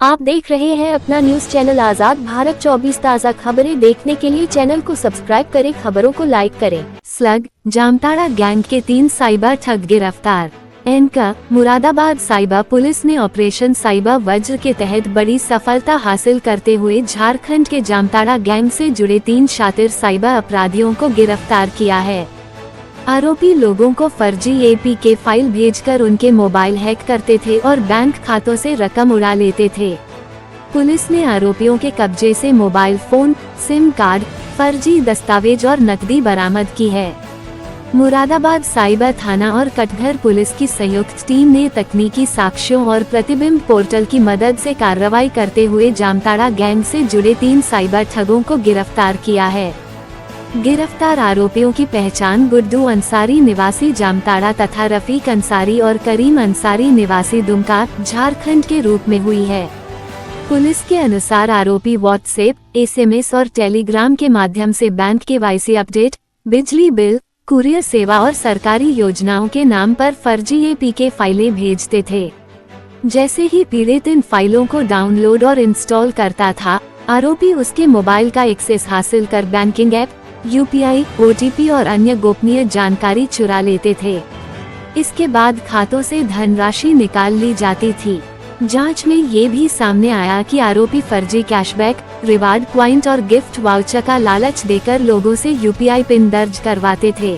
आप देख रहे हैं अपना न्यूज चैनल आजाद भारत 24। ताज़ा खबरें देखने के लिए चैनल को सब्सक्राइब करें, खबरों को लाइक करें। स्लग जामताड़ा गैंग के 3 साइबर ठग गिरफ्तार। एनका मुरादाबाद साइबर पुलिस ने ऑपरेशन साइबर वज्र के तहत बड़ी सफलता हासिल करते हुए झारखंड के जामताड़ा गैंग से जुड़े 3 शातिर साइबर अपराधियों को गिरफ्तार किया है। आरोपी लोगों को फर्जी एपीके फाइल भेजकर उनके मोबाइल हैक करते थे और बैंक खातों से रकम उड़ा लेते थे। पुलिस ने आरोपियों के कब्जे से मोबाइल फोन, सिम कार्ड, फर्जी दस्तावेज और नकदी बरामद की है। मुरादाबाद साइबर थाना और कटघर पुलिस की संयुक्त टीम ने तकनीकी साक्ष्यों और प्रतिबिंब पोर्टल की मदद से कार्रवाई करते हुए जामताड़ा गैंग से जुड़े 3 साइबर ठगों को गिरफ्तार किया है। गिरफ्तार आरोपियों की पहचान गुड्डू अंसारी निवासी जामताड़ा तथा रफीक अंसारी और करीम अंसारी निवासी दुमका, झारखंड के रूप में हुई है। पुलिस के अनुसार आरोपी व्हाट्सएप, एसएमएस और टेलीग्राम के माध्यम से बैंक केवाईसी अपडेट, बिजली बिल, कुरियर सेवा और सरकारी योजनाओं के नाम पर फर्जी एपीके फाइलें भेजते थे। जैसे ही पीड़ित इन फाइलों को डाउनलोड और इंस्टॉल करता था, आरोपी उसके मोबाइल का एक्सेस हासिल कर बैंकिंग ऐप, यूपीआई, ओटीपी और अन्य गोपनीय जानकारी चुरा लेते थे। इसके बाद खातों से धनराशि निकाल ली जाती थी। जांच में ये भी सामने आया कि आरोपी फर्जी कैशबैक, रिवार्ड पॉइंट और गिफ्ट वाउचर का लालच देकर लोगों से यूपीआई पिन दर्ज करवाते थे।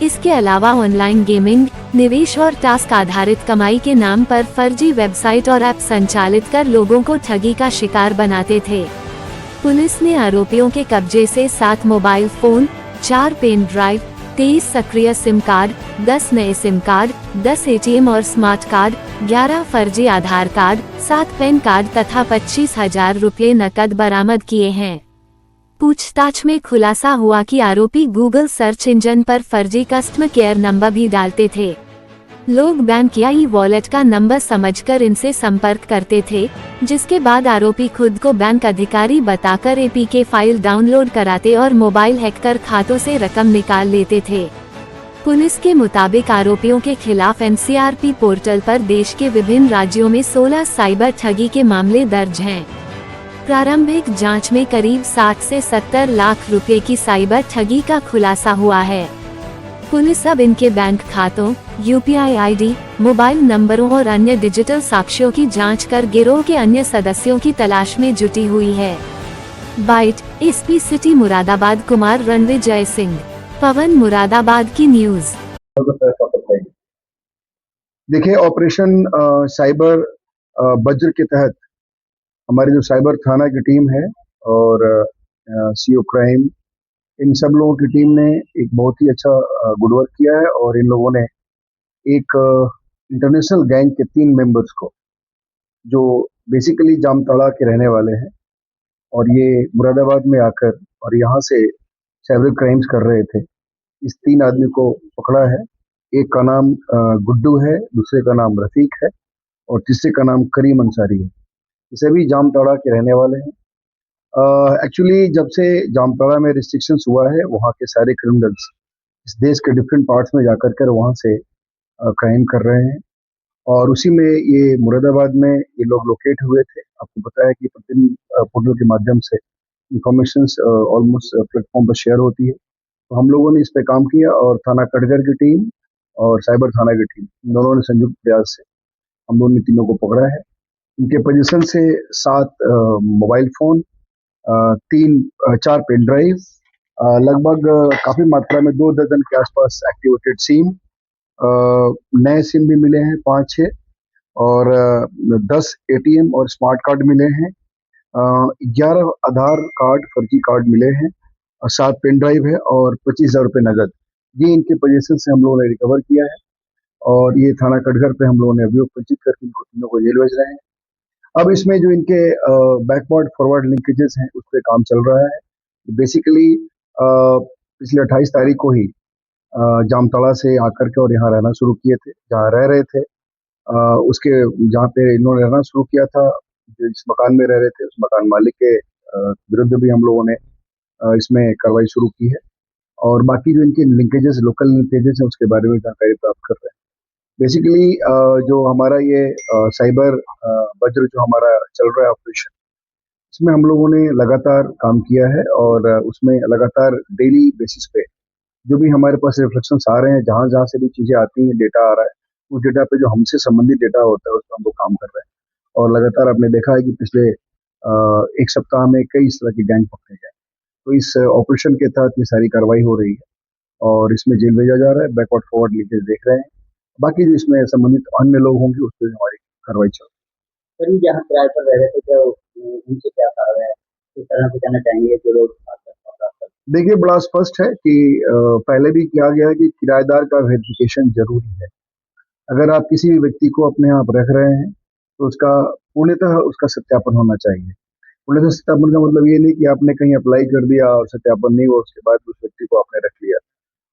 इसके अलावा ऑनलाइन गेमिंग, निवेश और टास्क आधारित कमाई के नाम पर फर्जी वेबसाइट और ऐप संचालित कर लोगों को ठगी का शिकार बनाते थे। पुलिस ने आरोपियों के कब्जे से 7 मोबाइल फोन, 4 पेन ड्राइव, 23 सक्रिय सिम कार्ड, 10 नए सिम कार्ड, 10 एटीएम और स्मार्ट कार्ड, 11 फर्जी आधार कार्ड, 7 पैन कार्ड तथा 25,000 रुपये नकद बरामद किए हैं। पूछताछ में खुलासा हुआ कि आरोपी गूगल सर्च इंजन पर फर्जी कस्टमर केयर नंबर भी डालते थे। लोग बैंक या ई वॉलेट का नंबर समझकर इनसे संपर्क करते थे, जिसके बाद आरोपी खुद को बैंक अधिकारी बताकर एपीके फाइल डाउनलोड कराते और मोबाइल हैक कर खातों से रकम निकाल लेते थे। पुलिस के मुताबिक आरोपियों के खिलाफ एनसीआरपी पोर्टल पर देश के विभिन्न राज्यों में 16 साइबर ठगी के मामले दर्ज हैं। प्रारंभिक जांच में करीब 60 से 70 लाख रुपए की साइबर ठगी का खुलासा हुआ है। पुलिस अब इनके बैंक खातों, यूपीआई आईडी, मोबाइल नंबरों और अन्य डिजिटल साक्ष्यों की जांच कर गिरोह के अन्य सदस्यों की तलाश में जुटी हुई है। Bite SP city Moradabad Kumar Ranvijay Singh, Pawan Moradabad की न्यूज। देखिए, ऑपरेशन साइबर वज्र के तहत हमारी जो साइबर थाना की टीम है और सीओ क्राइम, इन सब लोगों की टीम ने एक बहुत ही अच्छा गुड वर्क किया है और इन लोगों ने एक इंटरनेशनल गैंग के 3 मेंबर्स को, जो बेसिकली जामताड़ा के रहने वाले हैं और ये मुरादाबाद में आकर और यहाँ से साइबर क्राइम्स कर रहे थे, इस 3 आदमी को पकड़ा है। एक का नाम गुड्डू है, दूसरे का नाम रफीक है और तीसरे का नाम करीम अंसारी है। ये सभी जामताड़ा के रहने वाले हैं। एक्चुअली जब से जामताड़ा में रिस्ट्रिक्शंस हुआ है, वहाँ के सारे क्रिमिनल्स इस देश के डिफरेंट पार्ट्स में जाकर कर वहाँ से क्राइम कर रहे हैं और उसी में ये मुरादाबाद में ये लोग लोकेट हुए थे। आपको पता है कि प्रतिदिन पोर्टल के माध्यम से इंफॉर्मेशंस ऑलमोस्ट प्लेटफॉर्म पर शेयर होती है। तो हम लोगों ने इस पे काम किया और थाना कटघर की टीम और साइबर थाना की टीम, दोनों ने संयुक्त प्रयास से हम लोगों ने तीनों को पकड़ा है। इनके पोजीशन से 7 मोबाइल फोन, 4 पेन ड्राइव, लगभग काफी मात्रा में 2 दर्जन के आसपास एक्टिवेटेड सिम, नए सिम भी मिले हैं 5-6 और 10 एटीएम और स्मार्ट कार्ड मिले हैं, 11 आधार कार्ड फर्जी कार्ड मिले हैं और 7 पेन ड्राइव है और 25,000 रुपये नगद। ये इनके पोजीशन से हम लोगों ने रिकवर किया है और ये थाना कटघर पे हम लोगों ने अभियोग पंजीत करके इनको तीनों को जेल भेज रहे हैं। अब इसमें जो इनके बैकवर्ड फॉरवर्ड लिंकेजेस हैं उस पर काम चल रहा है। बेसिकली पिछले 28 तारीख को ही जामताड़ा से आकर के और यहाँ रहना शुरू किए थे, जहाँ रह रहे थे उसके जहाँ पे इन्होंने रहना शुरू किया था, जिस मकान में रह रहे थे उस मकान मालिक के विरुद्ध भी हम लोगों ने इसमें कार्रवाई शुरू की है और बाकी जो इनके लिंकेजेस, लोकल लिंकेजेस हैं उसके बारे में जानकारी प्राप्त कर रहे हैं। बेसिकली जो हमारा ये साइबर वज्र जो हमारा चल रहा है ऑपरेशन, इसमें हम लोगों ने लगातार काम किया है और उसमें लगातार डेली बेसिस पे जो भी हमारे पास रिफ्लेक्शंस आ रहे हैं, जहाँ जहाँ से भी चीज़ें आती हैं, डेटा आ रहा है, उस डेटा पे जो हमसे संबंधित डेटा होता है उस पर हम लोग काम कर रहे हैं। और लगातार आपने देखा है कि पिछले एक सप्ताह में कई इस तरह के गैंग पकड़े गए। तो इस ऑपरेशन के तहत ये सारी कार्रवाई हो रही है और इसमें जेल भेजा जा रहा है, बैकवर्ड फॉरवर्ड लीकेज देख रहे हैं। बाकी जो इसमें संबंधित अन्य लोग होंगे उस पर हमारी कार्रवाई चल रही सर ये जहाँ किराए पर रह रहे थे क्या उनसे क्या कहा है? किस तरह से कहना चाहेंगे जो लोग है। देखिए, बड़ा स्पष्ट है कि पहले भी किया गया है कि किराएदार का वेरिफिकेशन जरूरी है। अगर आप किसी भी व्यक्ति को अपने यहाँ रख रहे हैं तो उसका पूर्णतः उसका सत्यापन होना चाहिए। पूर्णतः सत्यापन का मतलब ये नहीं कि आपने कहीं अप्लाई कर दिया और सत्यापन नहीं हुआ, उसके बाद उस व्यक्ति को आपने रख लिया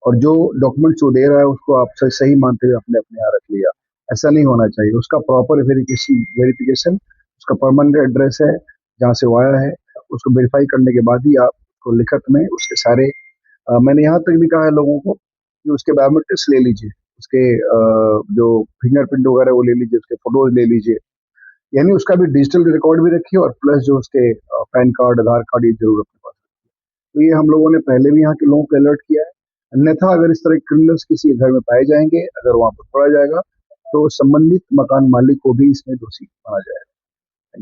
और जो डॉक्यूमेंट्स वो दे रहा है उसको आप सही मानते हुए अपने अपने यहाँ रख लिया। ऐसा नहीं होना चाहिए। उसका प्रॉपर वेरिफिकेशन, उसका परमानेंट एड्रेस है जहाँ से वो आया है, उसको वेरीफाई करने के बाद ही आप उसको लिखित में उसके सारे मैंने यहाँ तक भी कहा है लोगों को कि उसके बायोमेट्रिक्स ले लीजिए, उसके जो फिंगरप्रिंट वगैरह वो ले लीजिए, उसके फोटोज ले लीजिए, यानी उसका भी डिजिटल रिकॉर्ड भी रखिए और प्लस जो उसके पैन कार्ड, आधार कार्ड, ये जरूर अपने पास रखिए। तो ये हम लोगों ने पहले भी यहाँ के लोगों को अलर्ट किया है। अन्यथा अगर इस तरह के क्रिमिनल्स किसी घर में पाए जाएंगे, अगर वहां पर पकड़ा जाएगा, तो संबंधित मकान मालिक को भी इसमें दोषी माना जाएगा।